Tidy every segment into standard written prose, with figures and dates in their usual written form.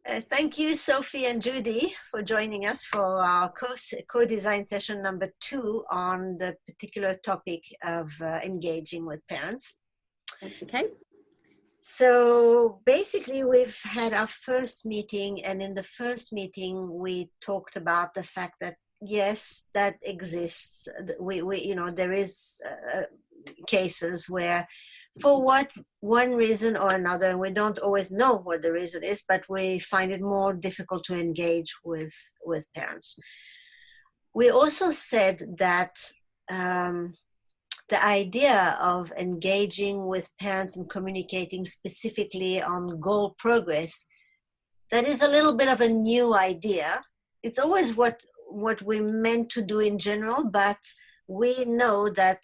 Thank you, Sophie and Judy, for joining us for our co-design session number 2 on the particular topic of engaging with parents. That's okay. So basically, we've had our first meeting, and in the first meeting, we talked about the fact that yes, that exists. There is cases where, for one reason or another, and we don't always know what the reason is, but we find it more difficult to engage with parents. We also said that the idea of engaging with parents and communicating specifically on goal progress, that is a little bit of a new idea. It's always what we meant to do in general, but we know that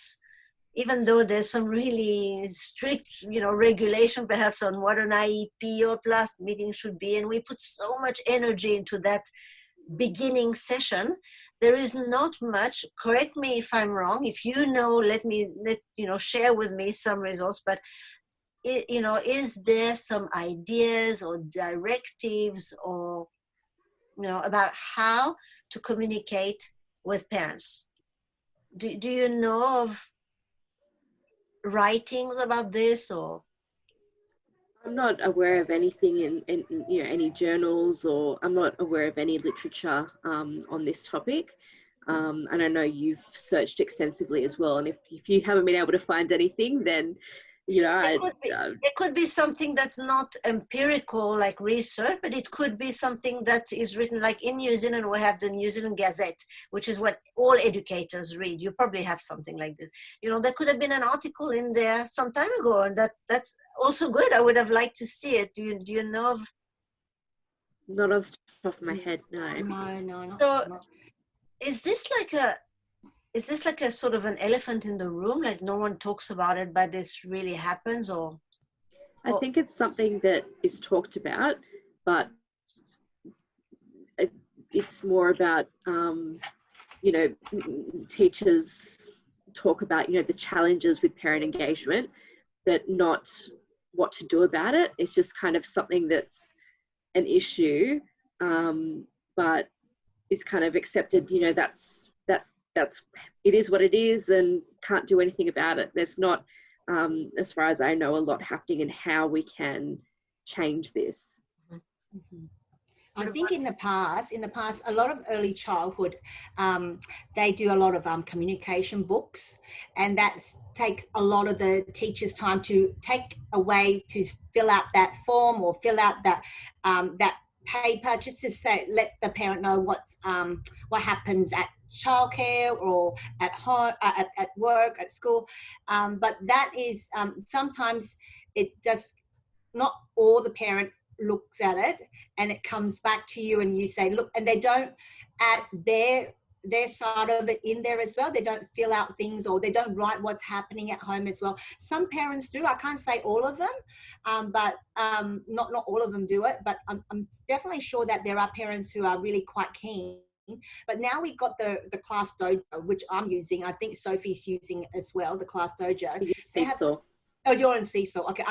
even though there's some really strict, regulation perhaps on what an IEP or plus meeting should be, and we put so much energy into that beginning session, there is not much. Correct me if I'm wrong. If you know, let share with me some results. But is there some ideas or directives or about how to communicate with parents? Do you know of writings about this? Or I'm not aware of anything in any journals, or I'm not aware of any literature on this topic. And I know you've searched extensively as well. And if you haven't been able to find anything, then it could be something that's not empirical like research, but it could be something that is written, like in New Zealand we have the New Zealand Gazette, which is what all educators read. You probably have something like this. There could have been an article in there some time ago, and that's also good. I would have liked to see it. Do you know of? Not off the top of my head, no. No. So is this like a sort of an elephant in the room? Like no one talks about it, but this really happens? Or I think it's something that is talked about, but it's more about, teachers talk about, the challenges with parent engagement, but not what to do about it. It's just kind of something that's an issue, but it's kind of accepted, that's it is what it is and can't do anything about it. There's not, as far as I know, a lot happening in how we can change this. Mm-hmm. I think in the past, a lot of early childhood, they do a lot of communication books, and that takes a lot of the teachers' time to take away to fill out that form or fill out that paper, just to say, let the parent know what happens at childcare or at home, at work, at school. But that is sometimes it just not all the parent looks at it, and it comes back to you and you say, look, and they don't add their side of it in there as well. They don't fill out things, or they don't write what's happening at home as well. Some parents do. I can't say all of them, but not all of them do it. But I'm definitely sure that there are parents who are really quite keen. But now we've got the Class Dojo, which I'm using. I think Sophie's using as well, the Class Dojo. Oh, you're in Seesaw. Okay.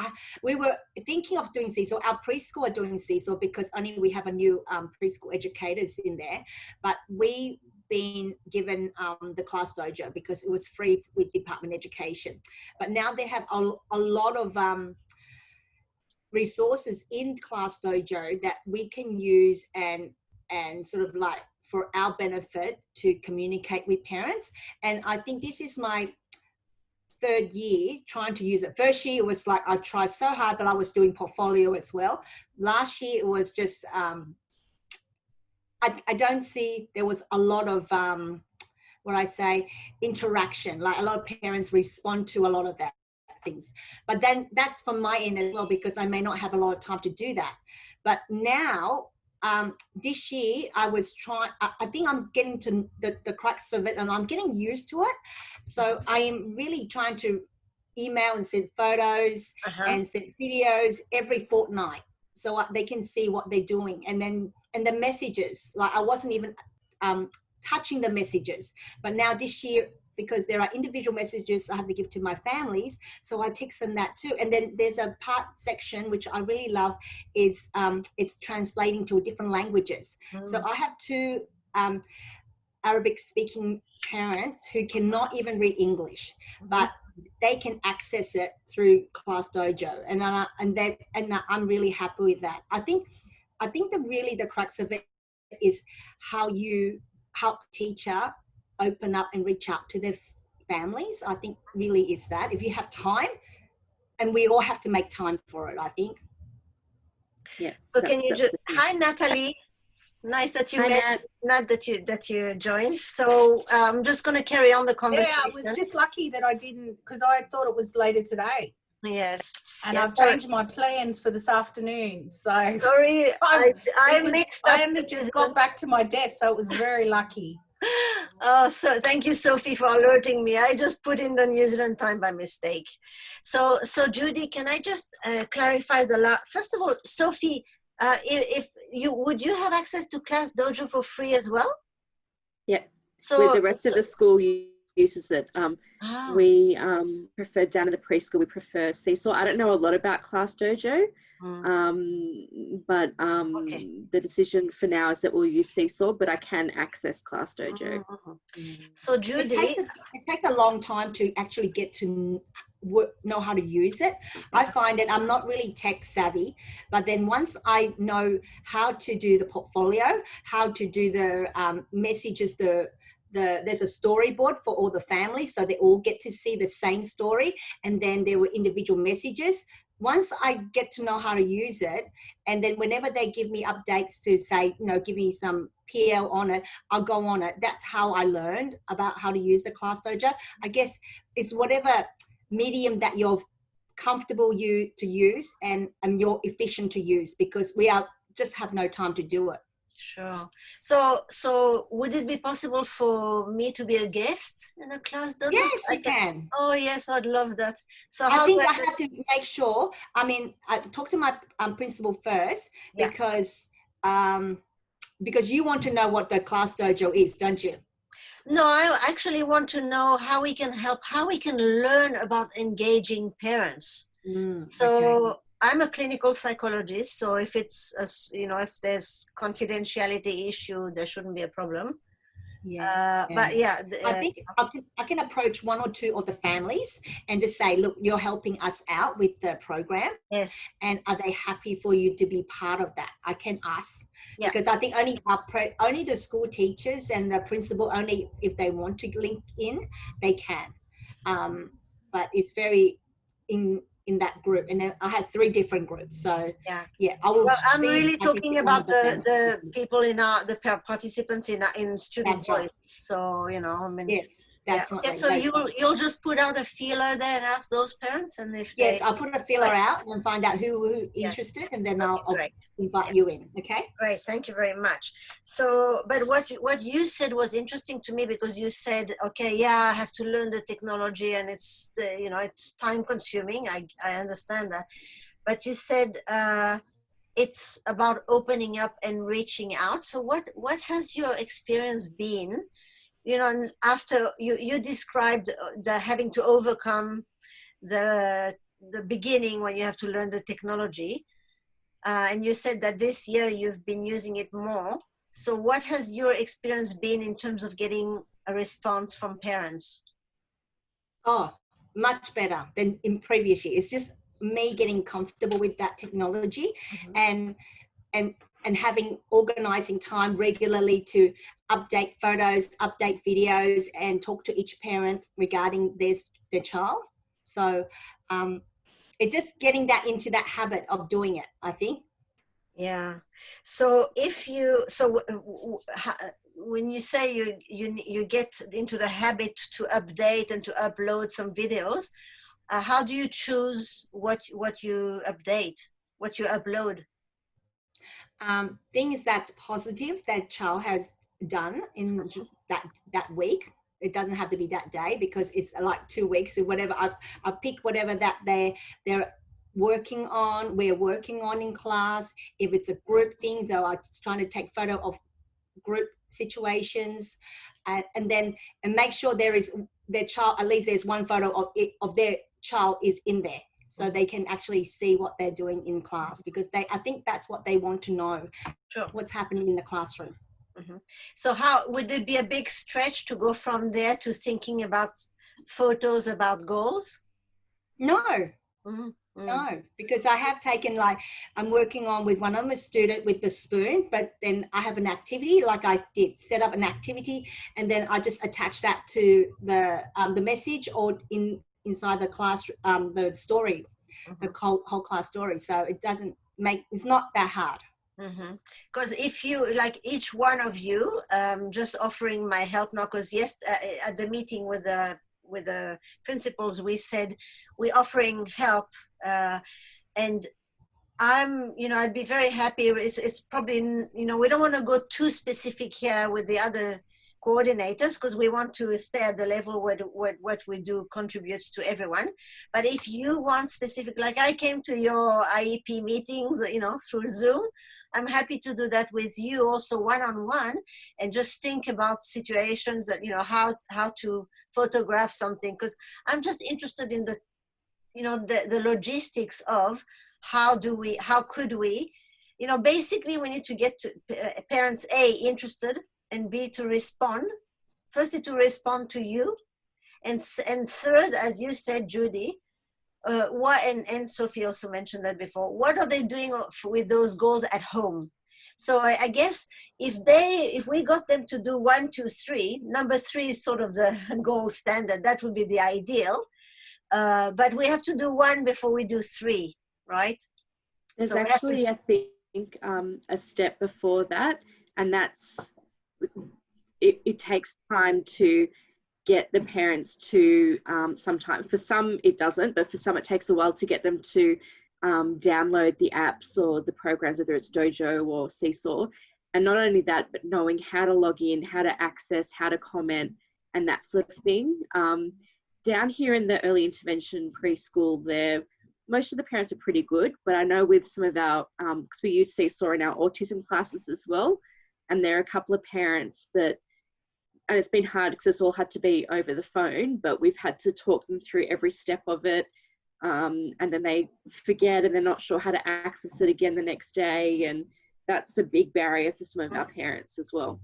We were thinking of doing Seesaw. Our preschool are doing Seesaw because only we have a new preschool educators in there. But we've been given the Class Dojo because it was free with Department of Education. But now they have a lot of resources in Class Dojo that we can use and sort of like for our benefit to communicate with parents. And I think this is my third year trying to use it. First year it was like I tried so hard, but I was doing portfolio as well. Last year it was just I don't see there was a lot of interaction. Like a lot of parents respond to a lot of that things. But then that's from my end as well, because I may not have a lot of time to do that. But now this year I was trying, I think I'm getting to the crux of it, and I'm getting used to it. So I am really trying to email and send photos and send videos every fortnight, so they can see what they're doing. And the messages, like I wasn't even touching the messages, but now this year, because there are individual messages I have to give to my families. So I text them that too. And then there's a part section, which I really love, is it's translating to different languages. So I have two Arabic speaking parents who cannot even read English, but they can access it through Class Dojo, and I'm really happy with that. I think the crux of it is how teacher open up and reach out to their families. I think really is that, if you have time, and we all have to make time for it, I think. Yeah. So can you just, hi Natalie, nice that you met, not that you joined. So I'm just going to carry on the conversation. Yeah, I was just lucky that I didn't, because I thought it was later today. Yes. And I've changed my plans for this afternoon. So sorry, I only just got back to my desk, so it was very lucky. Oh, so thank you, Sophie, for alerting me. I just put in the New Zealand time by mistake. So Judy, can I just clarify first of all, Sophie, would you have access to Class Dojo for free as well? Yeah. So with the rest of the school uses it. We prefer down in the preschool, we prefer Seesaw. I don't know a lot about Class Dojo, but the decision for now is that we'll use Seesaw, but I can access Class Dojo. So Judy, it takes a long time to actually get to know how to use it. I find it, I'm not really tech savvy, but then once I know how to do the portfolio, how to do the messages, there's a storyboard for all the families, so they all get to see the same story, and then there were individual messages. Once I get to know how to use it, and then whenever they give me updates to say, give me some PL on it, I'll go on it. That's how I learned about how to use the Class Dojo. I guess it's whatever medium that you're comfortable to use and you're efficient to use, because we just have no time to do it. Sure. So would it be possible for me to be a guest in a Class Dojo? Yes, you can. Oh yes, I'd love that. So I think I have to make sure. I mean, I talk to my principal first, because you want to know what the Class Dojo is, don't you? No, I actually want to know how we can help, how we can learn about engaging parents. So I'm a clinical psychologist, so if it's if there's confidentiality issue, there shouldn't be a problem. But yeah, I think I can approach one or two of the families and just say, look, you're helping us out with the program. Yes. And are they happy for you to be part of that? I can ask, because I think only the school teachers and the principal, only if they want to link in, they can. But it's very in that group, and I had 3 different groups. So I will. Well, I'm really talking about the people in the participants in student voice. So I mean, yes, definitely. Okay, so you'll just put out a feeler there and ask those parents, and if I'll put a feeler out and find out who interested, and then I'll invite you in. Okay. Great, thank you very much. So, but what you said was interesting to me, because you said, okay, I have to learn the technology, and it's it's time consuming. I understand that, but you said it's about opening up and reaching out. So what has your experience been? After you described the having to overcome the beginning when you have to learn the technology, and you said that this year you've been using it more. So what has your experience been in terms of getting a response from parents? Oh, much better than in previous years. It's just me getting comfortable with that technology, and organizing time regularly to update photos, update videos, and talk to each parent regarding their child. So it's just getting that into that habit of doing it, I think. Yeah. So when you say you get into the habit to update and to upload some videos, how do you choose what you update, what you upload? Things that's positive that child has done in that week. It doesn't have to be that day, because it's like 2 weeks or whatever. I pick whatever that they're working on, we're working on in class. If it's a group thing, though, I'm trying to take photo of group situations, and make sure there is their child, at least there's one photo of it, of their child is in there, so they can actually see what they're doing in class, because I think that's what they want to know, Sure. what's happening in the classroom. Mm-hmm. So how would it be a big stretch to go from there to thinking about photos about goals? No. Mm-hmm. No, because I have taken, like, I'm working on with one of my student with the spoon, but then I have an activity, like I did set up an activity, and then I just attach that to the message, or inside the class, the story, the whole class story. So it doesn't make, it's not that hard. Because if you, like, each one of you, just offering my help now, because yes, at the meeting with the principals, we said we're offering help, and I'm, I'd be very happy. It's probably, we don't want to go too specific here with the other coordinators, because we want to stay at the level where what we do contributes to everyone. But if you want specific, like I came to your IEP meetings, through Zoom, I'm happy to do that with you also one-on-one, and just think about situations that, how to photograph something, because I'm just interested in the logistics of how could we, basically we need to get to parents, A, interested, and B, to respond. Firstly, to respond to you, and third, as you said, Judy, what, and Sophie also mentioned that before, what are they doing with those goals at home? So I guess if we got them to do 1, 2, 3, number 3 is sort of the gold standard. That would be the ideal. But we have to do 1 before we do 3, right? There's actually, I think, a step before that, and that's it takes time to get the parents to, sometimes, for some it doesn't, but for some it takes a while to get them to download the apps or the programs, whether it's Dojo or Seesaw. And not only that, but knowing how to log in, how to access, how to comment, and that sort of thing. Down here in the early intervention preschool, most of the parents are pretty good, but I know with some of our, because we use Seesaw in our autism classes as well, and there are a couple of parents that, and it's been hard because it's all had to be over the phone, but we've had to talk them through every step of it, and then they forget and they're not sure how to access it again the next day, and that's a big barrier for some of our parents as well.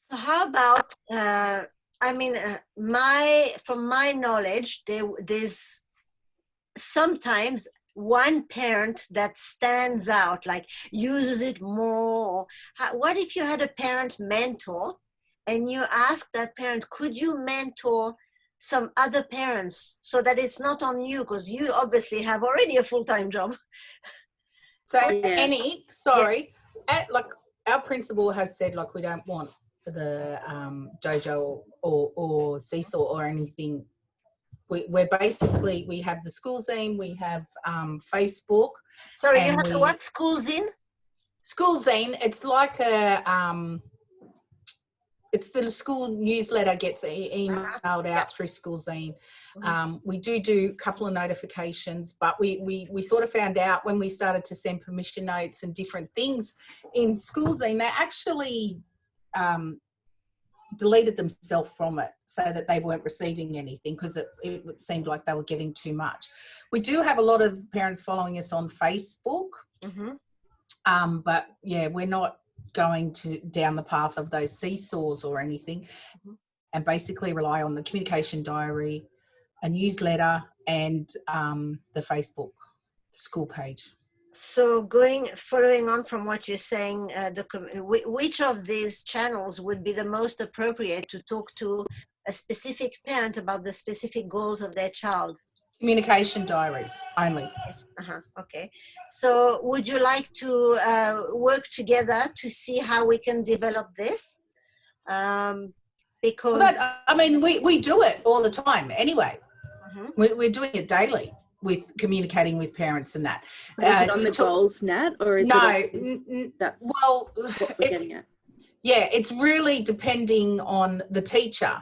So how about, from my knowledge, there's sometimes one parent that stands out, like uses it more. What if you had a parent mentor and you ask that parent, could you mentor some other parents so that it's not on you, because you obviously have already a full-time job? So Annie, sorry, like our principal has said, like, we don't want the Dojo or Seesaw or anything. We're basically, we have the school zine, we have Facebook. Sorry, you have what, school zine? School zine, it's like it's the school newsletter gets emailed out through school zine. We do a couple of notifications, but we sort of found out when we started to send permission notes and different things in school zine, they actually deleted themselves from it so that they weren't receiving anything, because it seemed like they were getting too much. We do have a lot of parents following us on Facebook, but yeah, we're not going down the path of those seesaws or anything, and basically rely on the communication diary, a newsletter, and the Facebook school page. So following on from what you're saying, which of these channels would be the most appropriate to talk to a specific parent about the specific goals of their child? Communication diaries only. Okay. So would you like to work together to see how we can develop this? Because we do it all the time anyway. We're doing it daily with communicating with parents and that. Is it on the goals, Nat, or is that's what we're getting at? Yeah, it's really depending on the teacher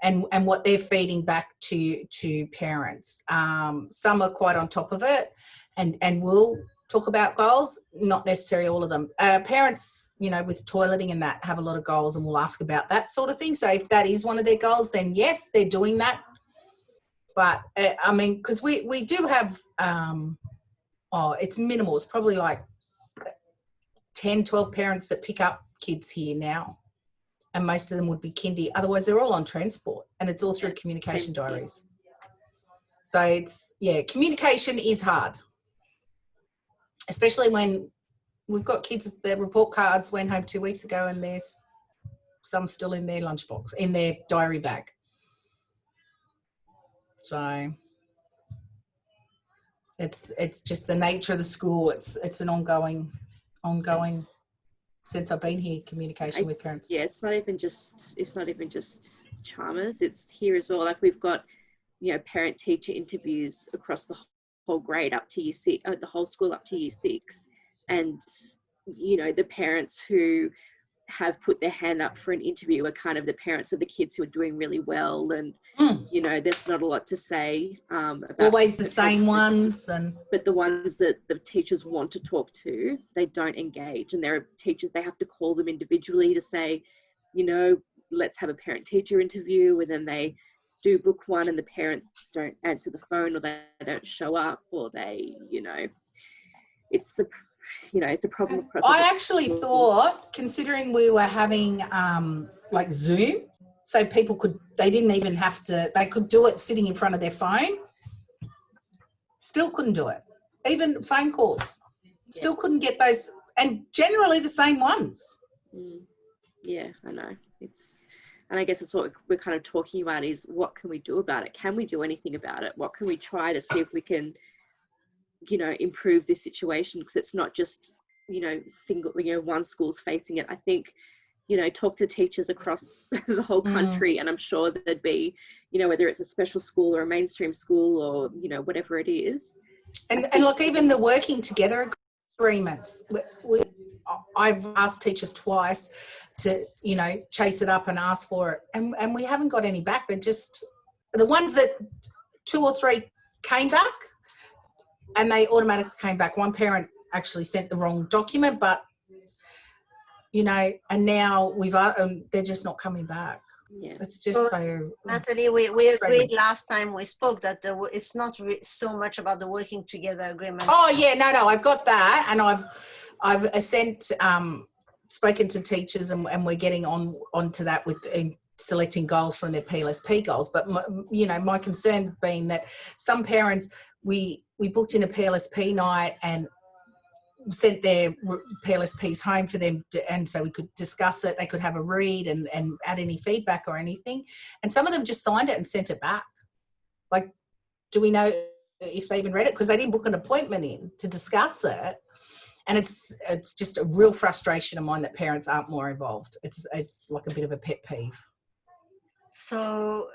and what they're feeding back to parents. Some are quite on top of it and will talk about goals, not necessarily all of them. Parents, you know, with toileting and that, have a lot of goals and will ask about that sort of thing. So if that is one of their goals, then yes, they're doing that. But I mean, because we do have, it's minimal. It's probably like 10, 12 parents that pick up kids here now. And most of them would be kindy. Otherwise, they're all on transport, and it's all through communication diaries. So it's, communication is hard. Especially when we've got kids, their report cards went home 2 weeks ago and there's some still in their lunchbox, in their diary bag. So it's just the nature of the school. It's an ongoing since I've been here, communication with parents. Yeah, it's not even just Chalmers. It's here as well. Like we've got, you know, parent-teacher interviews across the whole grade up to year 6, the whole school up to year 6, and you know, the parents who have put their hand up for an interview are kind of the parents of the kids who are doing really well, and you know, there's not a lot to say about always the same ones, but the ones that the teachers want to talk to, they don't engage. And there are teachers, they have to call them individually to say, you know, let's have a parent-teacher interview, and then they do book one and the parents don't answer the phone, or they don't show up, or they, you know, it's a problem across. I actually thought, considering we were having like Zoom, so people they didn't even have to, they could do it sitting in front of their phone, still couldn't do it. Even phone calls, still couldn't get those, and generally the same ones. Yeah, I know. And I guess that's what we're kind of talking about, is what can we do about it? Can we do anything about it? What can we try to see if we can, you know, improve this situation? Because it's not just, you know, one school's facing it. I think, you know, talk to teachers across the whole country, and I'm sure there'd be, you know, whether it's a special school or a mainstream school or, you know, whatever it is. And look, even the working together agreements, I've asked teachers twice to, you know, chase it up and ask for it, and we haven't got any back. They're just the ones that 2 or 3 came back, and they automatically came back. One parent actually sent the wrong document, but, you know, and now they're just not coming back. Yeah, it's just so. Natalie, we agreed last time we spoke that it's not so much about the working together agreement. Oh yeah, no, I've got that, and I've spoken to teachers, and we're getting onto that with selecting goals from their PLSP goals. But you know, my concern being that some parents, we booked in a PLSP night and sent their PLSPs home for them and so we could discuss it. They could have a read and add any feedback or anything. And some of them just signed it and sent it back. Like, do we know if they even read it? Because they didn't book an appointment in to discuss it. And it's just a real frustration of mine that parents aren't more involved. It's like a bit of a pet peeve. So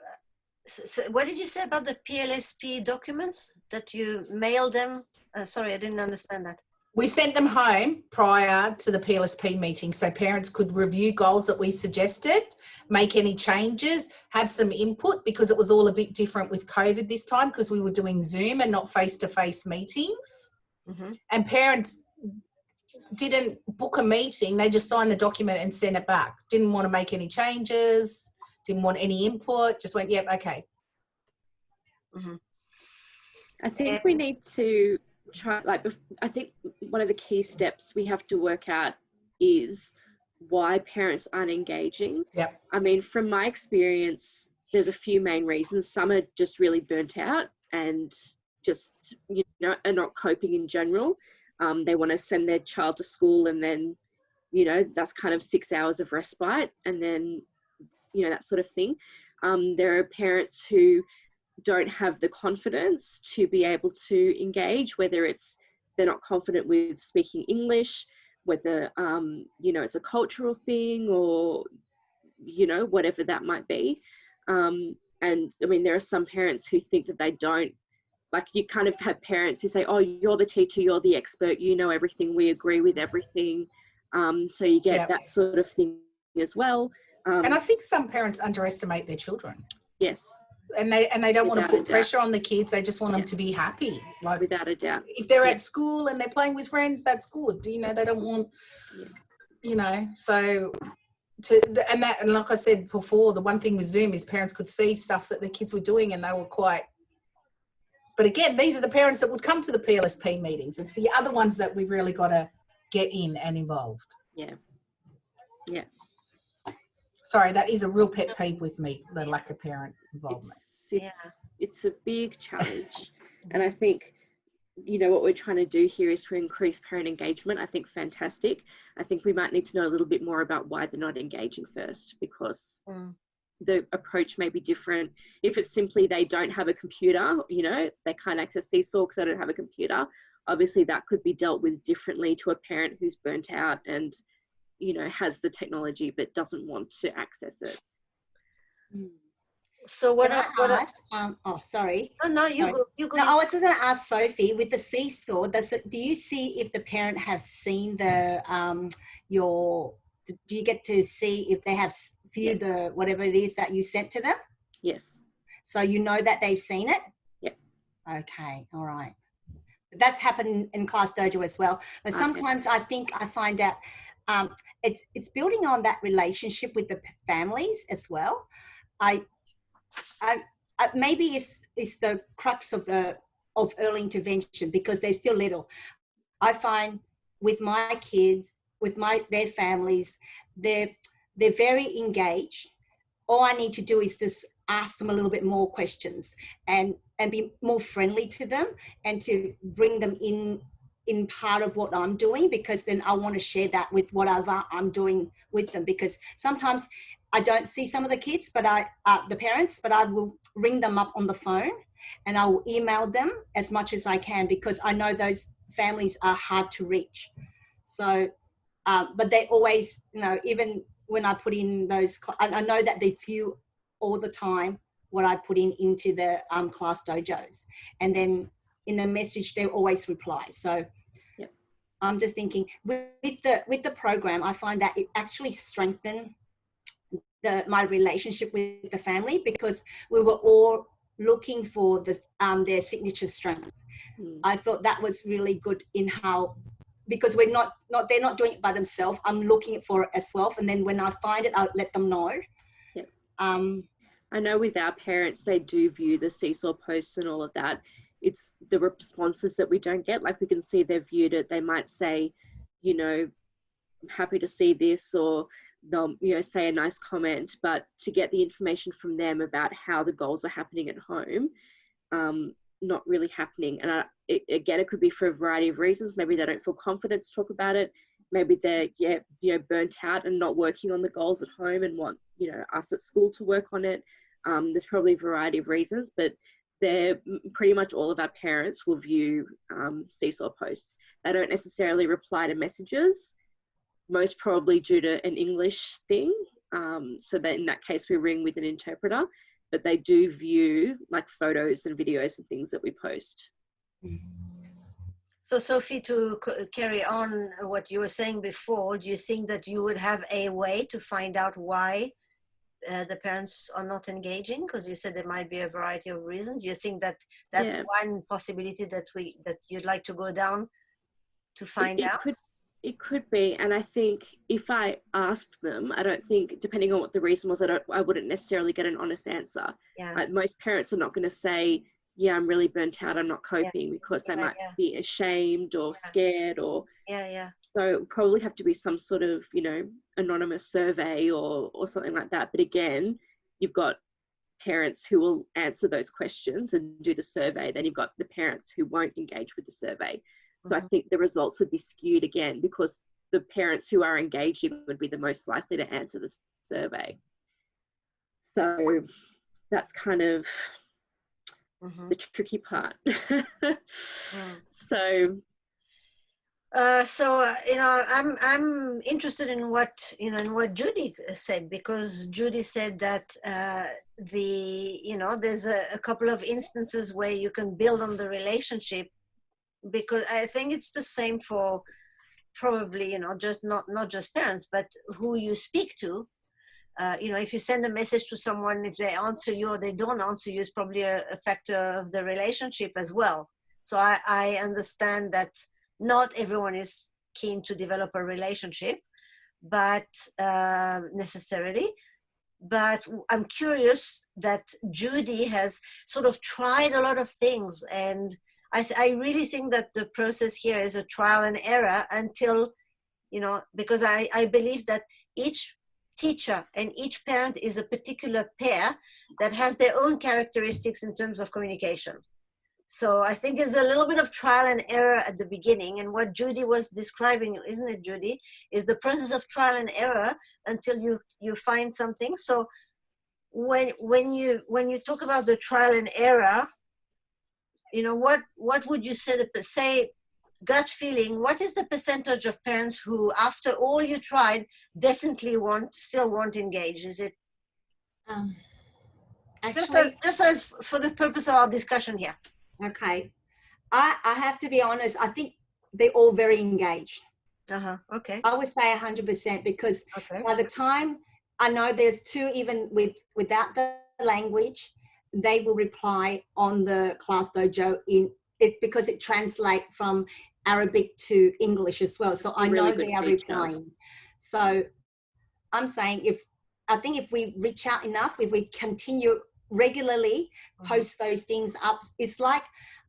what did you say about the PLSP documents that you mailed them? Sorry, I didn't understand that. We sent them home prior to the PLSP meeting so parents could review goals that we suggested, make any changes, have some input, because it was all a bit different with COVID this time because we were doing Zoom and not face-to-face meetings. And parents didn't book a meeting. They just signed the document and sent it back. Didn't want to make any changes, didn't want any input, just went, yep, okay. I think we need to I think one of the key steps we have to work out is why parents aren't engaging. Yep. I mean, from my experience, there's a few main reasons. Some are just really burnt out and just, you know, are not coping in general. They want to send their child to school and then, you know, that's kind of 6 hours of respite and then, you know, that sort of thing. There are parents who don't have the confidence to be able to engage, whether it's they're not confident with speaking English, whether, you know, it's a cultural thing or, you know, whatever that might be. And I mean, there are some parents who think that they don't, like you kind of have parents who say, oh, you're the teacher, you're the expert, you know everything, we agree with everything. So you get that sort of thing as well. And I think some parents underestimate their children. Yes. and they don't want to Without a put doubt. pressure on the kids. They just want them Yeah. to be happy. Like, Without a doubt. if they're Yeah. at school and they're playing with friends, that's good. You know, they don't want, Yeah. you know, so and like I said before, the one thing with Zoom is parents could see stuff that their kids were doing and they were quite, but again, these are the parents that would come to the PLSP meetings. It's the other ones that we've really got to get in and involved. Yeah. Yeah. Sorry, that is a real pet peeve with me, the lack of parent involvement. It's a big challenge. And I think, you know, what we're trying to do here is to increase parent engagement. I think fantastic. I think we might need to know a little bit more about why they're not engaging first, because the approach may be different. If it's simply they don't have a computer, you know, they can't access Seesaw because they don't have a computer, obviously that could be dealt with differently to a parent who's burnt out and, you know, has the technology but doesn't want to access it. So what sorry. No, you go. No, I was going to ask Sophie, with the Seesaw, do you see if the parent has seen the do you get to see if they have viewed the whatever it is that you sent to them? Yes. So you know that they've seen it? Yep. Okay, all right. That's happened in Class Dojo as well. But sometimes I think I find out it's building on that relationship with the families as well. Maybe it's the crux of early intervention, because they're still little. I find with my kids, with their families, they're very engaged. All I need to do is just ask them a little bit more questions and be more friendly to them, and to bring them in part of what I'm doing, because then I want to share that with whatever I'm doing with them. Because sometimes I don't see some of the kids, but the parents, but I will ring them up on the phone and I will email them as much as I can, because I know those families are hard to reach. So, but they always, you know, even when I put in those, I know that they view all the time what I put into the Class Dojos, and then in the message they always reply. So I'm just thinking with the program, I find that it actually strengthened my relationship with the family, because we were all looking for their signature strength. I thought that was really good in how, because they're not doing it by themselves. I'm looking for it as well, and then when I find it, I'll let them know. I know with our parents, they do view the Seesaw posts and all of that. It's the responses that we don't get. Like, we can see they've viewed it. They might say, you know, I'm happy to see this, or they'll, you know, say a nice comment, but to get the information from them about how the goals are happening at home, not really happening. And again, it could be for a variety of reasons. Maybe they don't feel confident to talk about it. Maybe they're, burnt out and not working on the goals at home and want, you know, us at school to work on it. There's probably a variety of reasons, but they're pretty much all of our parents will view Seesaw posts. They don't necessarily reply to messages, most probably due to an English thing. So that in that case, we ring with an interpreter, but they do view like photos and videos and things that we post. So Sophie, to carry on what you were saying before, do you think that you would have a way to find out why the parents are not engaging? Because you said there might be a variety of reasons. Do you think that that's one possibility that you'd like to go down to find out? It could be, and I think if I asked them, I don't think, depending on what the reason was, I wouldn't necessarily get an honest answer. Most parents are not going to say, yeah, I'm really burnt out, I'm not coping, because they might be ashamed or scared, or so it would probably have to be some sort of, you know, anonymous survey or something like that. But again, you've got parents who will answer those questions and do the survey. Then you've got the parents who won't engage with the survey. So I think the results would be skewed again, because the parents who are engaging would be the most likely to answer the survey. So that's kind of the tricky part. So you know, I'm interested in what Judy said, because Judy said that there's a couple of instances where you can build on the relationship, because I think it's the same for probably, you know, just not just parents, but who you speak to. if you send a message to someone, if they answer you or they don't answer you, is probably a factor of the relationship as well. So I understand that not everyone is keen to develop a relationship, but necessarily. But I'm curious that Judy has sort of tried a lot of things, and I really think that the process here is a trial and error until, because I believe that each teacher and each parent is a particular pair that has their own characteristics in terms of communication. So I think it's a little bit of trial and error at the beginning. And what Judy was describing, isn't it, Judy, is the process of trial and error until you find something. So when you talk about the trial and error, what would you say gut feeling, what is the percentage of parents who, after all you tried, definitely still won't engage? Is it actually just as for the purpose of our discussion here? Okay, I have to be honest, I think they're all very engaged. Okay. I would say 100%, because okay. By the time I know there's two, even without the language, they will reply on the Class Dojo in it, because it translates from Arabic to English as well. So I know they are replying. So I'm saying I think if we reach out enough, if we continue regularly post those things up,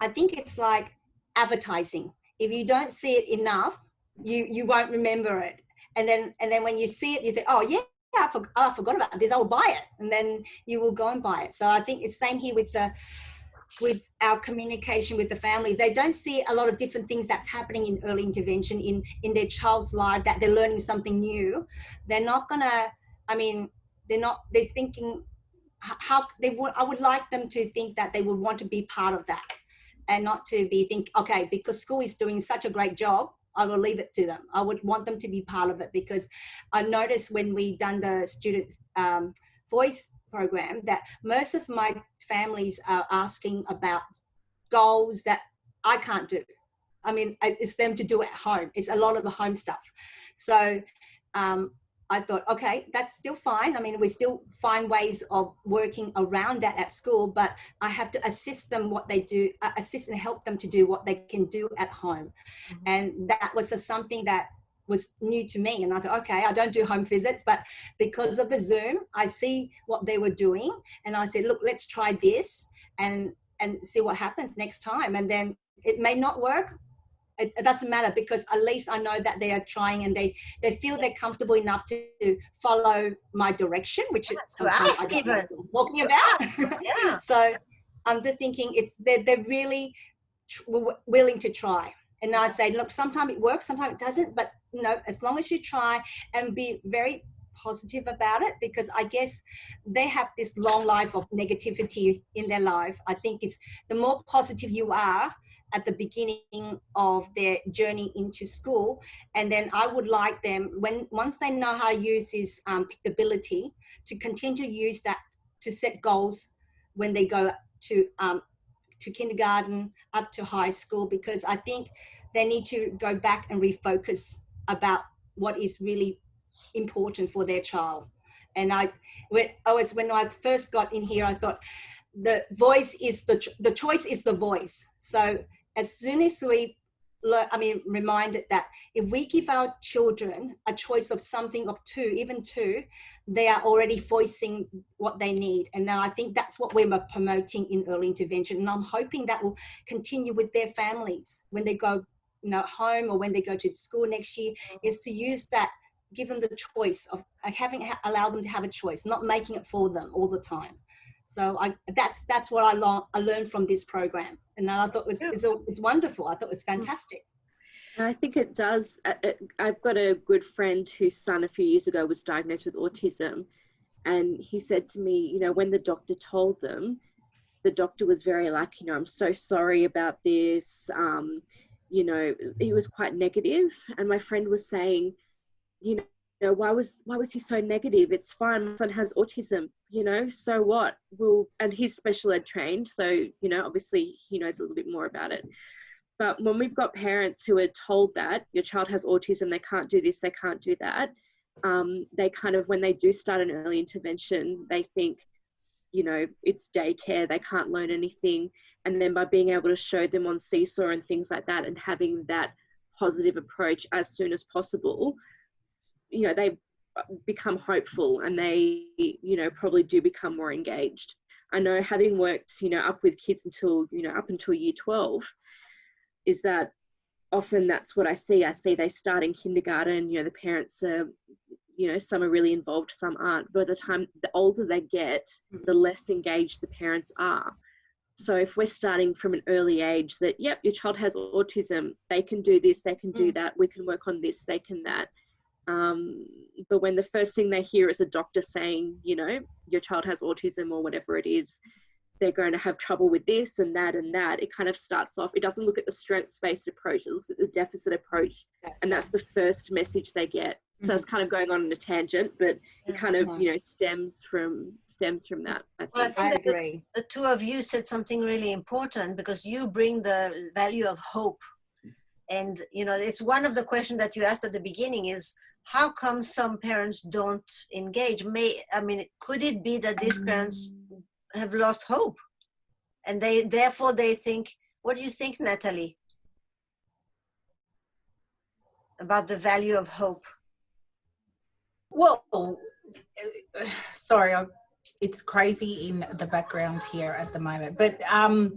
I think it's like advertising. If you don't see it enough, you won't remember it, and then when you see it, you think, oh yeah, I forgot about this, I'll buy it, and then you will go and buy it. So I think it's same here with our communication with the family. If they don't see a lot of different things that's happening in early intervention in their child's life, that they're learning something new, they're not gonna, they're thinking I would like them to think that they would want to be part of that, and not to okay, because school is doing such a great job, I will leave it to them. I would want them to be part of it, because I noticed when we done the students voice program that most of my families are asking about goals that I can't do. It's them to do at home. It's a lot of the home stuff. So I thought, okay, that's still fine. We still find ways of working around that at school, but I have to assist them what they do, assist and help them to do what they can do at home. And that was something that was new to me. And I thought, okay, I don't do home visits, but because of the Zoom, I see what they were doing. And I said, look, let's try this and see what happens next time. And then it may not work. It doesn't matter, because at least I know that they are trying, and they feel they're comfortable enough to follow my direction, which sometimes I don't know what I'm talking about. Yeah. So I'm just thinking they're really willing to try. And I'd say, look, sometimes it works, sometimes it doesn't, but as long as you try and be very positive about it, because I guess they have this long life of negativity in their life. I think it's the more positive you are at the beginning of their journey into school, and then I would like them, once they know how to use this pickability, to continue to use that to set goals when they go to kindergarten up to high school, because I think they need to go back and refocus about what is really important for their child. And when I first got in here, I thought the choice is the voice. So as soon as we reminded that if we give our children a choice of something of even two, they are already voicing what they need. And now I think that's what we're promoting in early intervention. And I'm hoping that will continue with their families when they go home, or when they go to school next year, is to use that, give them the choice of allow them to have a choice, not making it for them all the time. So that's what I learned from this program, and I thought it's wonderful. I thought it was fantastic. I think it does. I've got a good friend whose son a few years ago was diagnosed with autism, and he said to me, when the doctor told them, the doctor was very like, I'm so sorry about this. He was quite negative, and my friend was saying, why was he so negative? It's fine. My son has autism, so what? And he's special ed trained, so, obviously he knows a little bit more about it. But when we've got parents who are told that your child has autism, they can't do this, they can't do that, they kind of, when they do start an early intervention, they think, it's daycare, they can't learn anything. And then by being able to show them on Seesaw and things like that, and having that positive approach as soon as possible, they become hopeful, and they, probably do become more engaged. I know, having worked, up with kids until, up until year 12, is that often that's what I see. I see they start in kindergarten, the parents are, some are really involved, some aren't. By the time the older they get, the less engaged the parents are. So if we're starting from an early age that, yep, your child has autism, they can do this, they can do that, we can work on this, they can that. But when the first thing they hear is a doctor saying, your child has autism or whatever it is, they're going to have trouble with this and that and that, it kind of starts off, it doesn't look at the strengths-based approach, it looks at the deficit approach, and that's the first message they get. So it's kind of going on in a tangent, but it kind of, stems from that. I agree. The two of you said something really important, because you bring the value of hope. And, it's one of the questions that you asked at the beginning is, how come some parents don't engage? Could it be that these parents have lost hope? And therefore they think, what do you think, Natalie, about the value of hope? Well, sorry, it's crazy in the background here at the moment, but I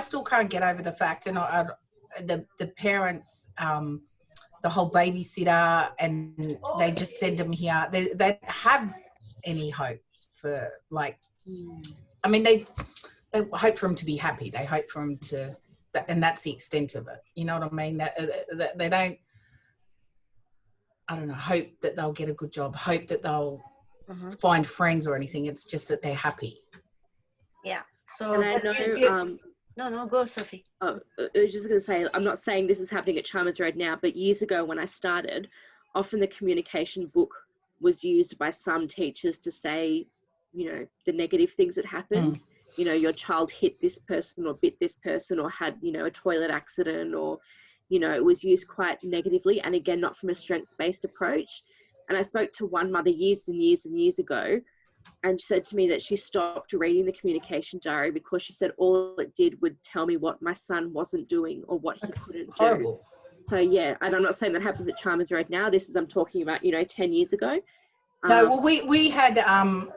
still can't get over the fact, and the parents, the whole babysitter, and they just send them here. They don't have any hope for, they hope for them to be happy. They hope for them to, and that's the extent of it. You know what I mean? That they don't, hope that they'll get a good job, hope that they'll find friends or anything. It's just that they're happy. Yeah. So, and I know, no, go, Sophie. Oh, I was just going to say, I'm not saying this is happening at Chalmers Road now, but years ago when I started, often the communication book was used by some teachers to say, the negative things that happened. Your child hit this person or bit this person or had, a toilet accident, or, it was used quite negatively, and again, not from a strengths-based approach. And I spoke to one mother years and years and years ago, and said to me that she stopped reading the communication diary because she said all it did would tell me what my son wasn't doing or what he couldn't do. So yeah, and I'm not saying that happens at Chalmers Road now. This is, I'm talking about, 10 years ago. No, well, we had a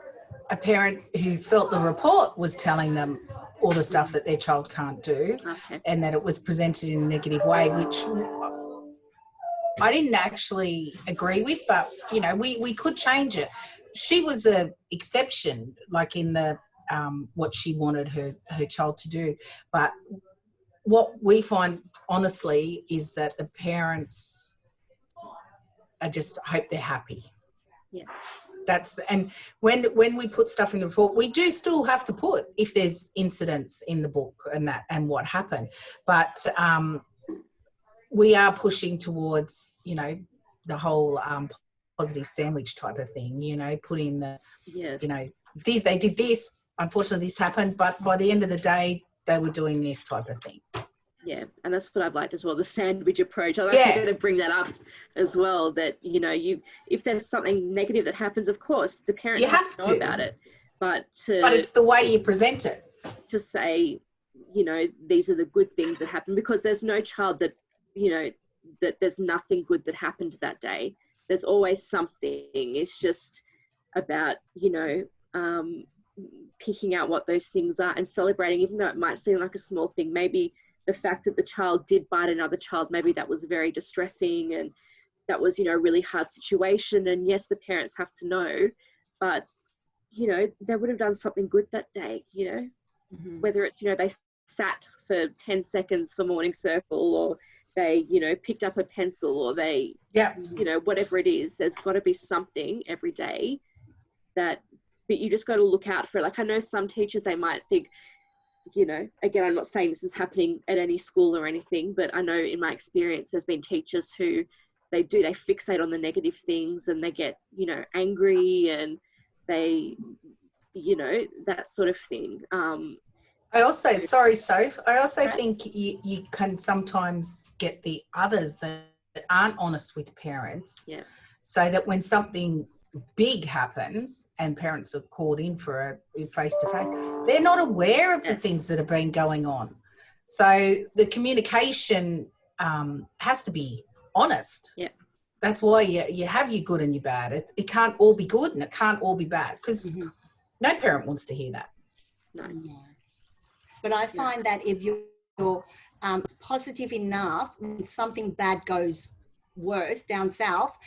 parent who felt the report was telling them all the stuff that their child can't do, and that it was presented in a negative way, which I didn't actually agree with, but, we could change it. She was an exception, like in the what she wanted her child to do. But what we find, honestly, is that the parents, I just hope they're happy. Yeah. And when we put stuff in the report, we do still have to put if there's incidents in the book and what happened. But we are pushing towards, the whole positive sandwich type of thing, put in the, they did this, unfortunately this happened, but by the end of the day, they were doing this type of thing. Yeah, and that's what I've liked as well, the sandwich approach. I'd like to bring that up as well, that, if there's something negative that happens, of course, the parents have to know about it. But it's the way you present it. To say, these are the good things that happen, because there's no child that, that there's nothing good that happened that day. There's always something. It's just about, picking out what those things are and celebrating, even though it might seem like a small thing. Maybe the fact that the child did bite another child, maybe that was very distressing, and that was, a really hard situation. And yes, the parents have to know, but, they would have done something good that day, whether it's, they sat for 10 seconds for morning circle, or they, picked up a pencil, or they, whatever it is, there's got to be something every day that, but you just got to look out for. Like, I know some teachers, they might think, again, I'm not saying this is happening at any school or anything, but I know in my experience, there's been teachers who they fixate on the negative things, and they get, angry, and they, that sort of thing. I also, sorry, Soph, I also think you can sometimes get the others, the that aren't honest with parents, Yeah. so that when something big happens and parents are called in for a face-to-face, they're not aware of the things that have been going on. So the communication has to be honest. Yeah. That's why you have your good and your bad. It can't all be good and it can't all be bad, because no parent wants to hear that. No. But I find that if you're positive enough, when something bad goes worse down south,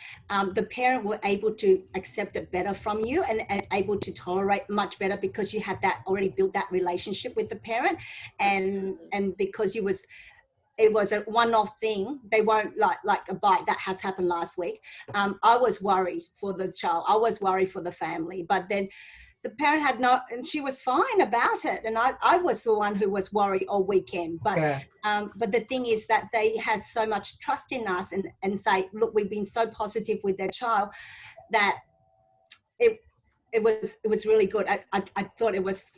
the parent were able to accept it better from you and able to tolerate much better, because you had that already built that relationship with the parent, and because it was a one-off thing. They won't like a bite that has happened last week. I was worried for the child. I was worried for the family, but then the parent had and she was fine about it. And I was the one who was worried all weekend. But but the thing is that they had so much trust in us and say, look, we've been so positive with their child, that it was really good. I thought it was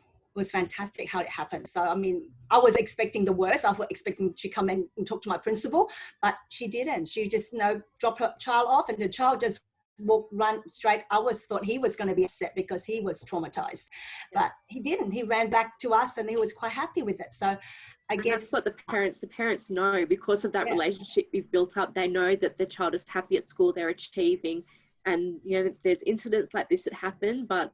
fantastic how it happened. So, I mean, I was expecting the worst. I was expecting to come in and talk to my principal, but she didn't. She just, dropped her child off, and the child just run straight. I thought he was going to be upset because he was traumatized, but he didn't. He ran back to us and he was quite happy with it. So I guess that's what the parents know, because of that relationship we've built up. They know that the child is happy at school, they're achieving, and there's incidents like this that happen, but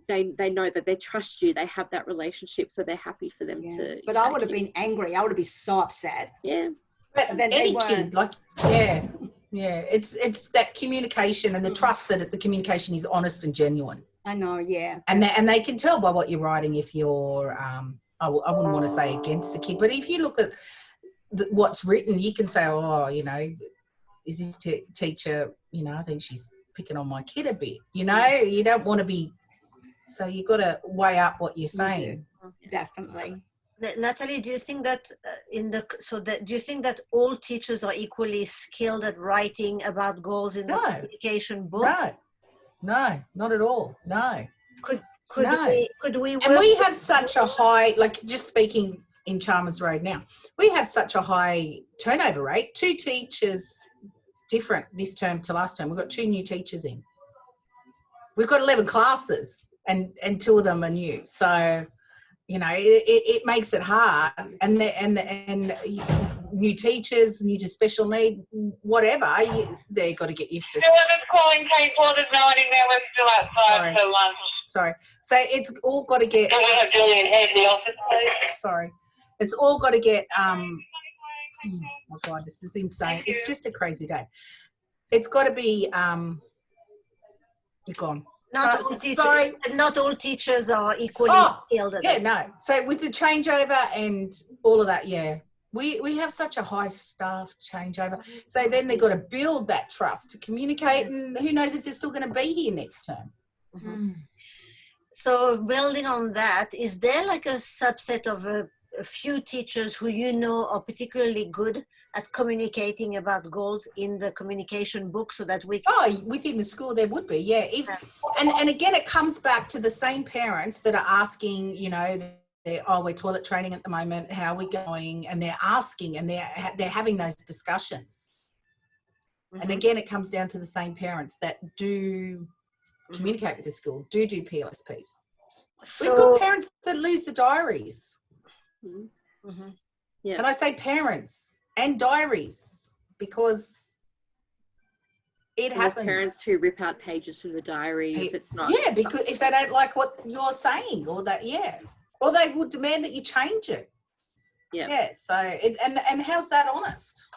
they know that they trust you, they have that relationship, so they're happy for them to. But I would have been angry. I would have been so upset. Yeah. But any kid, it's that communication and the trust that the communication is honest and genuine. I know, and they can tell by what you're writing if you're I wouldn't want to say against the kid, but if you look at what's written, you can say, is this teacher, I think she's picking on my kid a bit. You don't want to be. So you've got to weigh up what you're saying. Definitely. Natalie, do you think that do you think that all teachers are equally skilled at writing about goals in the communication book? No, not at all. No. Could we work? And we have such a high, just speaking in Chalmers Road now, we have such a high turnover rate. 2 teachers different this term to last term. We've got 2 new teachers in. We've got 11 classes. And 2 of them are new, so it makes it hard. And new teachers, new to special need, whatever, they've got to get used to. Whoever's calling Kate Waters now, we're still outside for lunch. Sorry. So it's all got to get. Can we have Julian head in the office, please? Sorry, it's all got to get. Oh my God, this is insane. It's just a crazy day. It's got to be. You're gone. Not all teachers are equally skilled at it. No. So with the changeover and all of that, we have such a high staff changeover. So then they've got to build that trust to communicate, and who knows if they're still going to be here next term. Mm-hmm. So building on that, is there like a subset of a few teachers who are particularly good at communicating about goals in the communication book, so that we within the school there would be, and again it comes back to the same parents that are asking, we're toilet training at the moment, how are we going, and they're asking and they're having those discussions. And again it comes down to the same parents that do communicate with the school, do PLSPs. So we've got parents that lose the diaries. And I say parents and diaries, because it happens. Parents who rip out pages from the diary if it's not. Because if they don't like what you're saying, or or they will demand that you change it. So and how's that honest?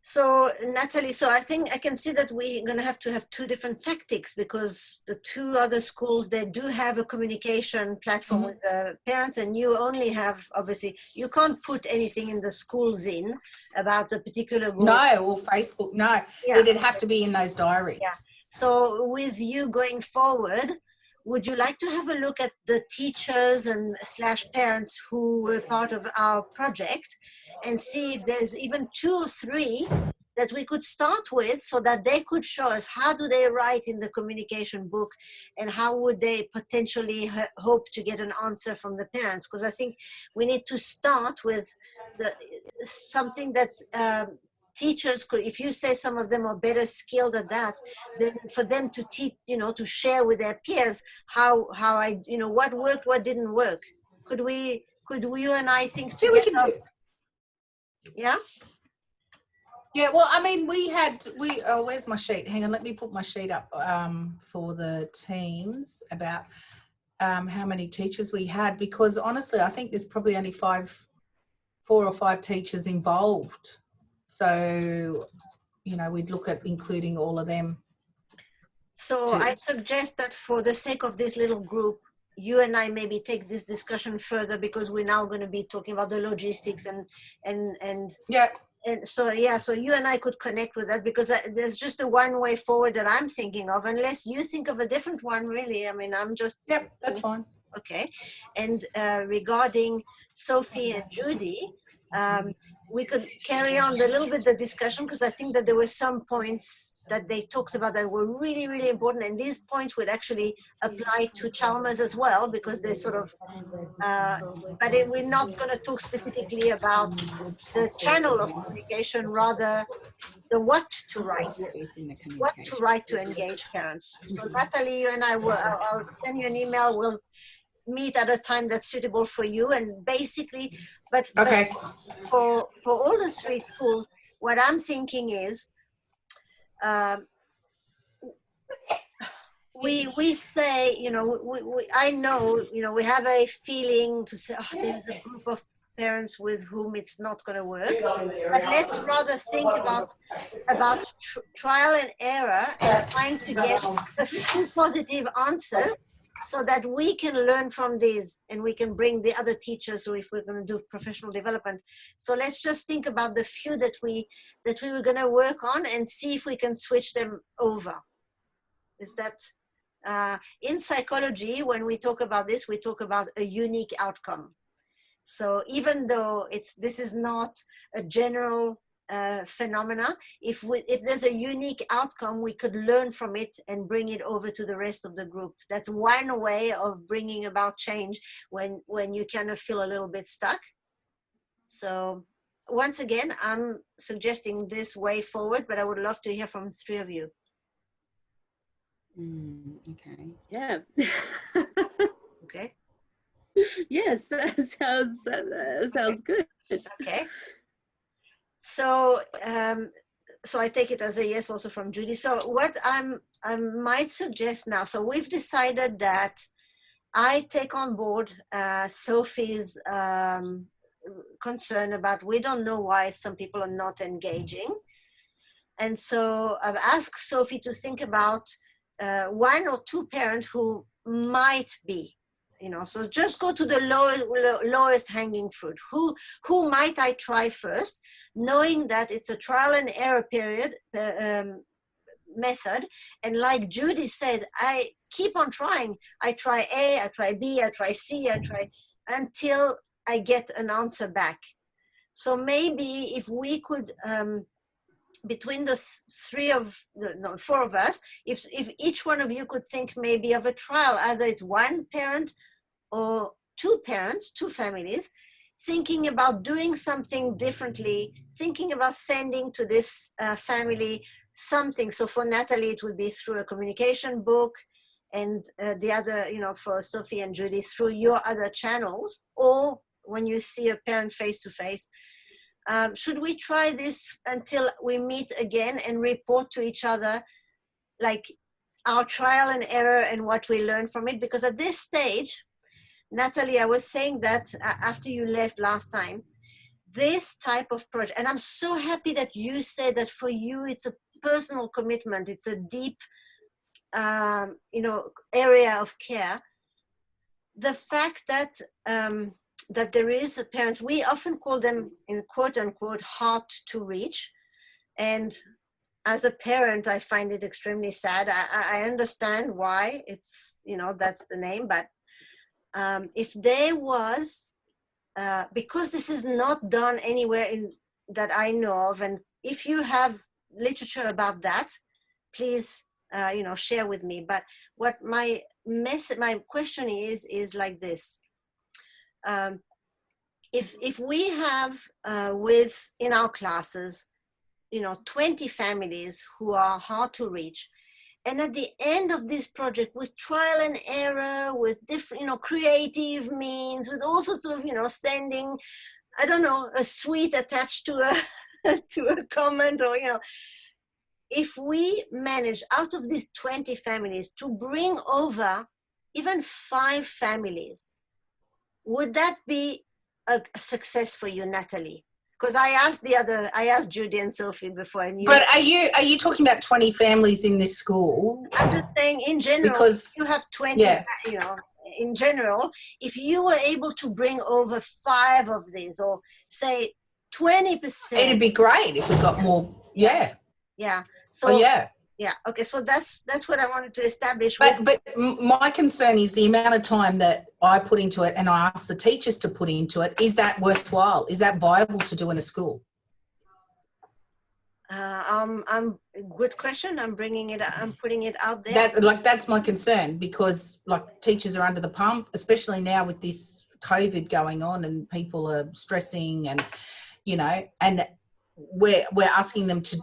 So Natalie, I think I can see that we're going to have 2 different tactics, because the 2 other schools, they do have a communication platform with the parents, and you only have, obviously, you can't put anything in the schools about a particular goal. No, or Facebook, no. It'd have to be in those diaries. So with you going forward, would you like to have a look at the teachers and / parents who were part of our project, and see if there's even 2 or 3 that we could start with, so that they could show us how do they write in the communication book, and how would they potentially hope to get an answer from the parents? Because I think we need to start with something that teachers could, if you say some of them are better skilled at that, then for them to teach, to share with their peers how what worked, what didn't work. Could you and I think together? Yeah, we can do. Yeah. Yeah, well, I mean, where's my sheet? Hang on, let me put my sheet up for the teams about how many teachers we had, because honestly, I think there's probably only 4 or 5 teachers involved. So, we'd look at including all of them. So I suggest that for the sake of this little group, you and I maybe take this discussion further, because we're now going to be talking about the logistics and yeah. And so you and I could connect with that, because there's just a one way forward that I'm thinking of, unless you think of a different one, really. I mean, I'm just... Yep, that's fine. Okay. And regarding Sophie and Judy, we could carry on a little bit the discussion, because I think that there were some points that they talked about that were really, really important. And these points would actually apply to Chalmers as well, because they sort of, but we're not going to talk specifically about the channel of communication, rather the what to write to engage parents. So Natalie, you and I'll send you an email. We'll meet at a time that's suitable for you, and basically, but for all the 3 schools, what I'm thinking is, we say, I know, we have a feeling to say, oh, there's a group of parents with whom it's not going to work, but let's rather think about trial and error, and trying to get a few positive answers, so that we can learn from these, and we can bring the other teachers, or if we're going to do professional development. So let's just think about the few that we were going to work on, and see if we can switch them over. Is that... in psychology, when we talk about this, we talk about a unique outcome. So even though this is not a general phenomena, if there's a unique outcome, we could learn from it and bring it over to the rest of the group. That's one way of bringing about change when you kind of feel a little bit stuck. So once again, I'm suggesting this way forward, but I would love to hear from 3 of you. Okay. Yeah. Okay. Yes, that sounds good. Okay. So so I take it as a yes also from Judy. So what I might suggest now, so we've decided that I take on board Sophie's concern about, we don't know why some people are not engaging. And so I've asked Sophie to think about 1 or 2 parents who might be, so just go to the lowest hanging fruit. Who might I try first, knowing that it's a trial and error period method. And like Judy said, I keep on trying. I try A, I try B, I try C, I try until I get an answer back. So maybe if we could, between the 4 of us, if each one of you could think maybe of a trial, either it's 1 parent or 2 parents, 2 families, thinking about doing something differently, thinking about sending to this family something. So for Natalie, it would be through a communication book, and the other, for Sophie and Judy, through your other channels, or when you see a parent face to face. Should we try this until we meet again and report to each other, like our trial and error and what we learned from it? Because at this stage, Natalie, I was saying that after you left last time, this type of project, and I'm so happy that you said that for you, it's a personal commitment. It's a deep, area of care. The fact that, that there is parents, we often call them in quote unquote hard to reach. And as a parent, I find it extremely sad. I understand why it's, that's the name, but if there was, because this is not done anywhere that I know of, and if you have literature about that, please, share with me. But what my question is like this. if we have in our classes, 20 families who are hard to reach, and at the end of this project, with trial and error, with different, creative means, with all sorts of, sending, I don't know, a sweet attached to a to a comment, or if we manage out of these 20 families to bring over even 5 families, would that be a success for you, Natalie? Because I asked Judy and Sophie before. And but are you talking about 20 families in this school? I'm just saying in general, because you have 20, in general, if you were able to bring over 5 of these, or say 20%. It'd be great if we got more. Yeah. So yeah. Okay, so that's what I wanted to establish. But my concern is the amount of time that I put into it, and I ask the teachers to put into it. Is that worthwhile? Is that viable to do in a school? Good question. I'm putting it out there. That's my concern, because teachers are under the pump, especially now with this COVID going on, and people are stressing, and and we're asking them to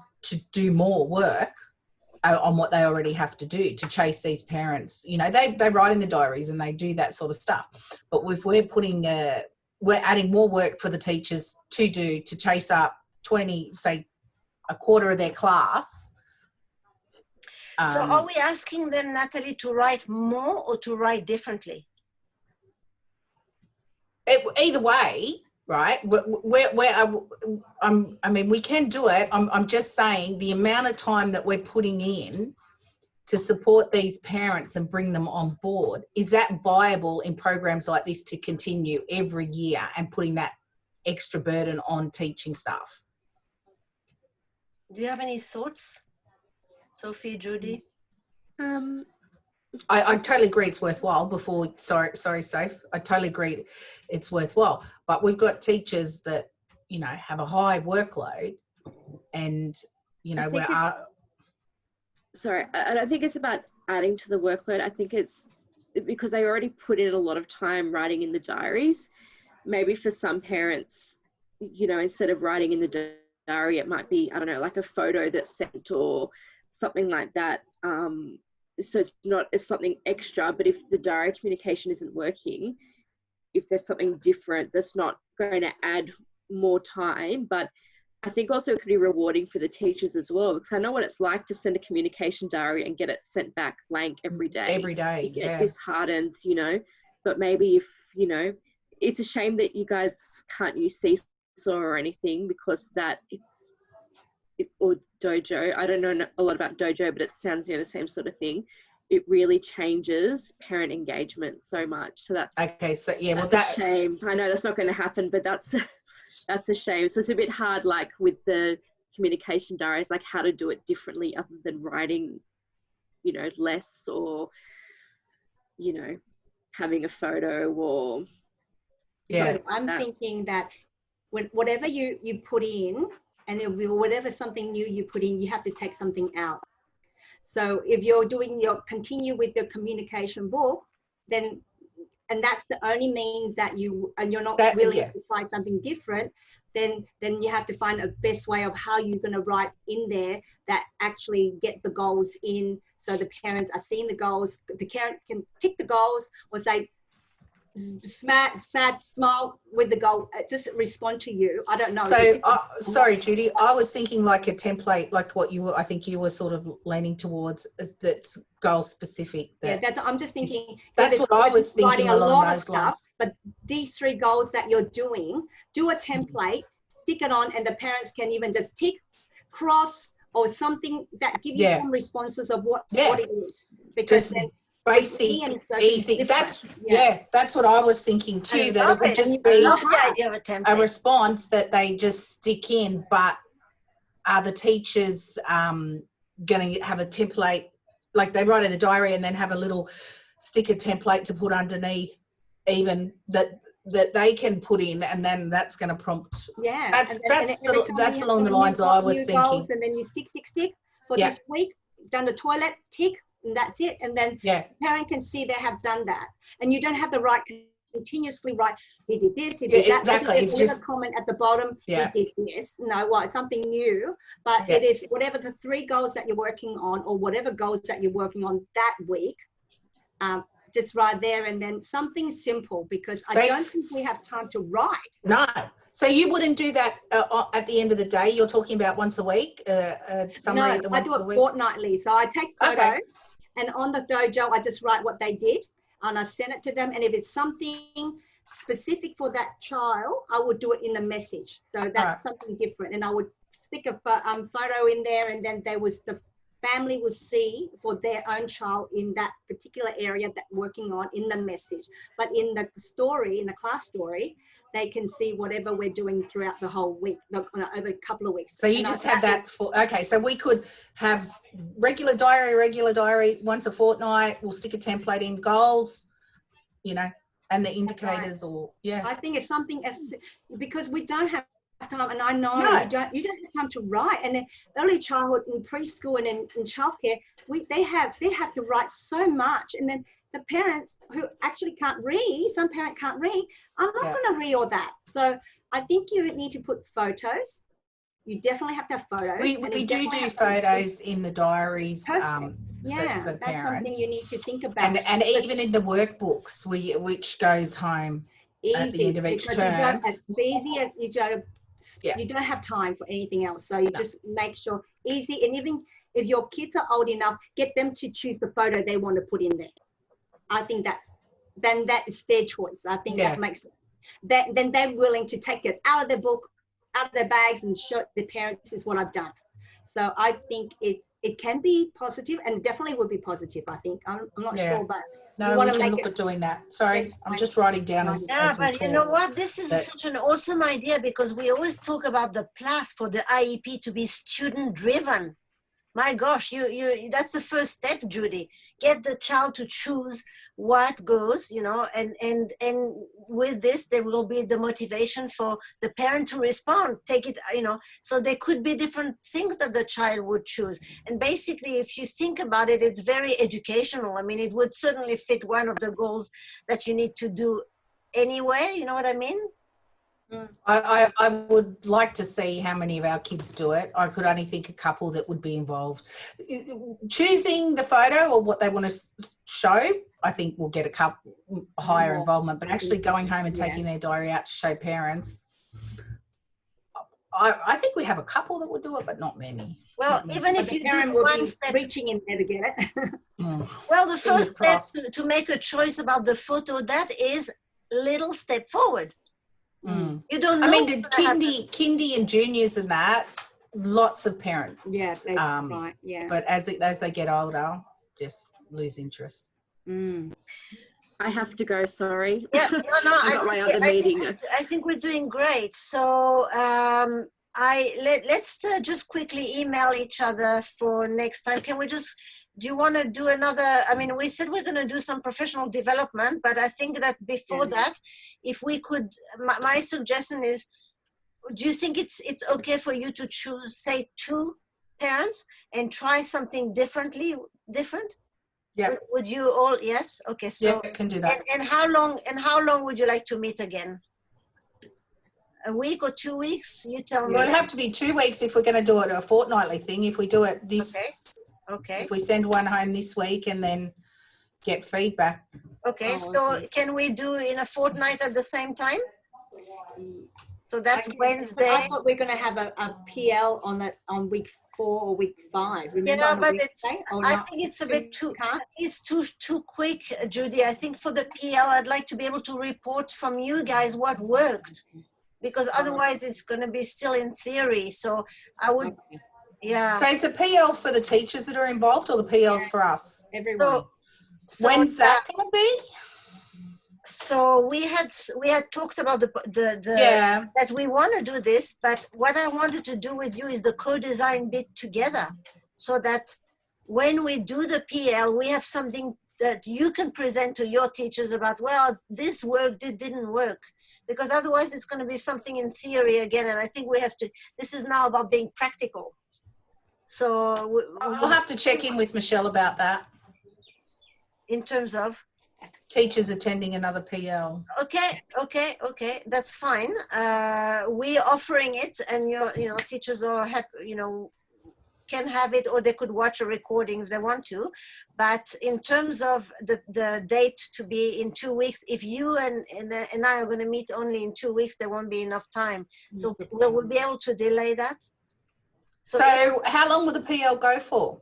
do more work on what they already have to do to chase these parents. They write in the diaries and they do that sort of stuff. But if we're adding more work for the teachers to do, to chase up 20, say a quarter of their class. So are we asking them, Natalie, to write more or to write differently? Either way, right? We can do it. I'm just saying the amount of time that we're putting in to support these parents and bring them on board, is that viable in programs like this to continue every year and putting that extra burden on teaching staff? Do you have any thoughts, Sophie, Judy? I totally agree it's worthwhile. Sorry, Soph. I totally agree it's worthwhile. But we've got teachers that, have a high workload, and, Sorry, I don't think it's about adding to the workload. I think it's because they already put in a lot of time writing in the diaries. Maybe for some parents, instead of writing in the diary, it might be, I don't know, like a photo that's sent or something like that. So it's something extra, but if the diary communication isn't working, if there's something different, that's not going to add more time. But I think also it could be rewarding for the teachers as well, because I know what it's like to send a communication diary and get it sent back blank every day. Every day, you get disheartened, but maybe if, it's a shame that you guys can't use Seesaw or anything, because or Dojo. I don't know a lot about Dojo, but it sounds the same sort of thing. It really changes parent engagement so much. So that's okay. So that's a shame. I know that's not going to happen, but that's a shame. So it's a bit hard, like with the communication diaries, like how to do it differently other than writing, less, or having a photo, or I'm thinking that whatever you put in, and whatever something new you put in, you have to take something out. So if you're continue with your communication book, then, and that's the only means that you're not willing to try something different, then you have to find a best way of how you're going to write in there that actually get the goals in, so the parents are seeing the goals. The parent can tick the goals, or say, sad smile with the goal, just respond to you. I don't know. So sorry, Judy, I was thinking like a template, like what I think you were sort of leaning towards, that's goal specific. I'm just thinking that's what I was thinking along those lines. But these 3 goals that you're doing, do a template, stick it on, and the parents can even just tick, cross, or something that give you some responses of what it is, because just then basic, easy. That's what I was thinking too. That it would just be a response that they just stick in. But are the teachers going to have a template, like they write in the diary and then have a little sticker template to put underneath, even that they can put in, and then that's going to prompt. That's along the lines I was thinking. Goals, and then you stick for this week. Done the toilet, tick. And that's it. And then the parent can see they have done that. And you don't have to write continuously write, he did this, he did that. Exactly. Maybe It's there's a just comment at the bottom, he did this. No, what? Something new. But it is whatever the 3 goals that you're working on, or whatever goals that you're working on that week, just right there, and then something simple, because I don't think we have time to write. No. So you wouldn't do that at the end of the day? You're talking about once a week, summary No, once I do a it week? fortnightly. So I take photos, and on the dojo, I just write what they did, and I send it to them. And if it's something specific for that child, I would do it in the message. So that's something different. And I would stick a photo in there, and then the family will see for their own child in that particular area that working on in the message. But in the story, in the class story, they can see whatever we're doing throughout the whole week, over a couple of weeks. So you just have that for, so we could have regular diary, once a fortnight, we'll stick a template in, goals, and the indicators, I think it's something because we don't have time, and I know you don't have time to write. And then early childhood and preschool and in childcare, they have to write so much, and then the parents who actually can't read, some parents can't read, I'm not going to read all that. So I think you need to put photos. You definitely have to have photos. We do photos in the diaries. For that's parents. Something you need to think about. And even in the workbooks, which goes home at the end of each term. As easy as you don't have time for anything else. So you just make sure easy. And even if your kids are old enough, get them to choose the photo they want to put in there. I think that is their choice. I think that makes that. Then they're willing to take it out of their book, out of their bags, and show the parents, this is what I've done. So I think it can be positive, and definitely would be positive. I think I'm not sure, but no, we can look at doing that. Sorry, I'm just writing down as we talk. You know what? This is such an awesome idea, because we always talk about the plus for the IEP to be student driven. My gosh, you that's the first step, Judy. Get the child to choose what goes, and with this, there will be the motivation for the parent to respond, take it, so there could be different things that the child would choose. And basically, if you think about it, it's very educational. I mean, it would certainly fit one of the goals that you need to do anyway, you know what I mean? I would like to see how many of our kids do it. I could only think a couple that would be involved. Choosing the photo or what they want to show, I think will get a couple higher involvement, but actually going home and taking their diary out to show parents, I think we have a couple that would do it, but not many. Well, even if you do one step, reaching in there to get it. Well, the first step to make a choice about the photo, that is little step forward. You don't know. I mean, the kindy and juniors and that, lots of parents. Yes, right. Yeah. But as they get older, just lose interest. I have to go. Sorry. Yeah, no. I got my other meeting. I think we're doing great. So let's just quickly email each other for next time. Can we just? Do you want to do another? I mean, we said we're going to do some professional development, but I think that before that, if we could, my suggestion is, do you think it's okay for you to choose, say, 2 parents and try something different? Yeah. Would you all? Yes. Okay. So I can do that. And how long would you like to meet again? A week or 2 weeks? You tell me. Well, it'd have to be 2 weeks if we're going to do it a fortnightly thing. If we do it this. Okay. If we send one home this week and then get feedback. Okay, so can we do in a fortnight at the same time? So that's Wednesday. I thought we're going to have a PL on week 4 or week 5. Remember? Yeah, but I think it's a bit too. It's too quick, Judy. I think for the PL, I'd like to be able to report from you guys what worked, because otherwise it's going to be still in theory. So I would. Okay. Yeah. So is the PL for the teachers that are involved, or the PL's for us? Everyone. So when's that going to be? So we had talked about that we want to do this, but what I wanted to do with you is the co-design bit together, so that when we do the PL, we have something that you can present to your teachers about, well, this worked, it didn't work. Because otherwise it's going to be something in theory again, and I think we have to, this is now about being practical. So I'll have to check in with Michelle about that. In terms of? teachers attending another PL. Okay, that's fine. We're offering it, and teachers are happy, can have it, or they could watch a recording if they want to. But in terms of the date to be in 2 weeks, if you and I are going to meet only in 2 weeks, there won't be enough time. So we'll be able to delay that. So how long will the PL go for?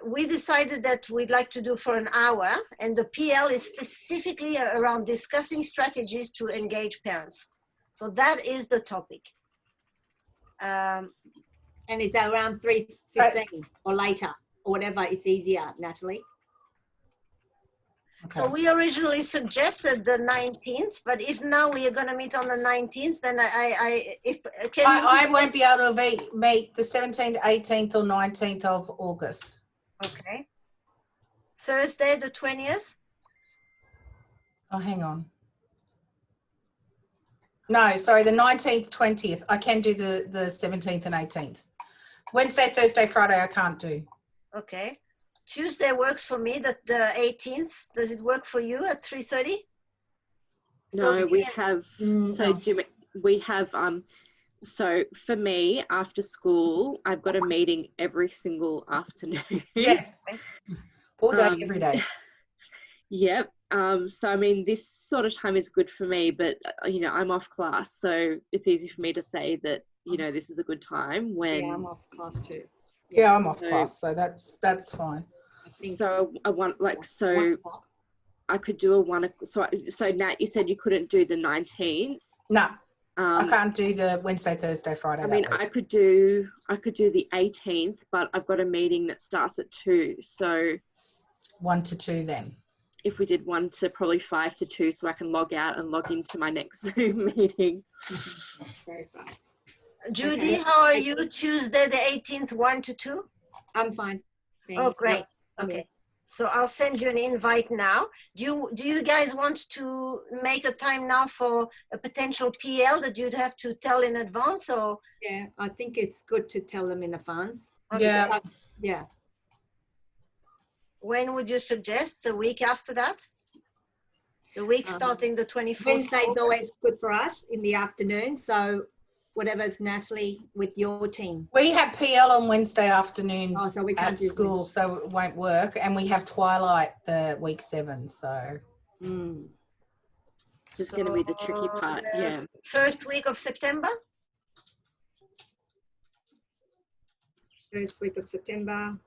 We decided that we'd like to do for an hour, and the PL is specifically around discussing strategies to engage parents. So that is the topic. And it's around 3:15 or later, or whatever. It's easier, Natalie. Okay. So we originally suggested the 19th, but if now we are going to meet on the 19th, then I won't be able to meet the 17th, 18th or 19th of August. Okay. Thursday, the 20th? Oh, hang on. No, sorry, the 19th, 20th. I can do the 17th and 18th. Wednesday, Thursday, Friday, I can't do. Okay. Tuesday works for me, the 18th. Does it work for you at 3:30? No, we have, we have, so for me, after school, I've got a meeting every single afternoon. Yes. All day, every day. Yep. So, I mean, this sort of time is good for me, but, I'm off class. So it's easy for me to say that, this is a good time when. Yeah, I'm off class too. Yeah, I'm off class. So that's fine. So I want I could do a 1 o'clock. So Nat, you said you couldn't do the 19th. No, I can't do the Wednesday, Thursday, Friday. I mean, I could do the 18th, but I've got a meeting that starts at 2. So 1 to 2 then. If we did 1 to probably 5 to 2, so I can log out and log into my next Zoom meeting. Very fast. Judy, how are you? Tuesday the 18th, 1 to 2? I'm fine. Thanks. Oh, great. Okay. So I'll send you an invite now. Do you guys want to make a time now for a potential PL that you'd have to tell in advance, or? Yeah, I think it's good to tell them in advance. Okay. Yeah. Yeah. When would you suggest? The week after that? The week starting the 24th? Wednesday's always good for us in the afternoon. So whatever's, Natalie, with your team. We have PL on Wednesday afternoons so we can't at school, so it won't work. And we have Twilight the week 7, so. It's going to be the tricky part, yeah. First week of September? First week of September.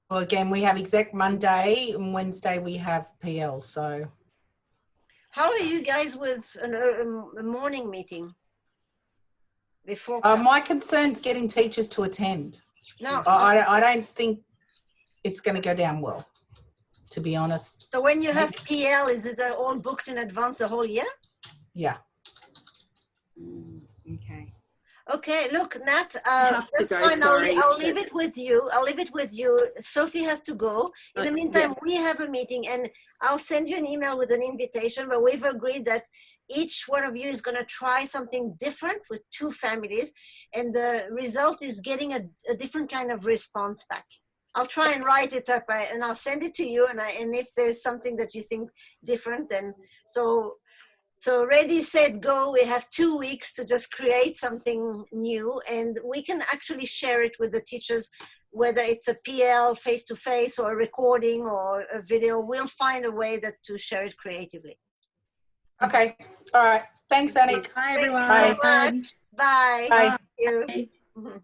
Well, again, we have exec Monday, and Wednesday we have PL, so. How are you guys with a morning meeting? Before my concern's getting teachers to attend. No, I don't think it's going to go down well, to be honest. So when you have PL, is it all booked in advance the whole year? Yeah. Okay. Okay, look, Nat, that's fine. I'll leave it with you. I'll leave it with you. Sophie has to go. In the meantime, we have a meeting, and I'll send you an email with an invitation, but we've agreed that each one of you is going to try something different with 2 families, and the result is getting a different kind of response back. I'll try and write it up, and I'll send it to you, and if there's something that you think different, then so ready, set, go. We have 2 weeks to just create something new, and we can actually share it with the teachers, whether it's a PL face-to-face or a recording or a video. We'll find a way to share it creatively. Okay. All right. Thanks, Anik. Bye, everyone. Thank you so much. Bye. Bye. Thank you.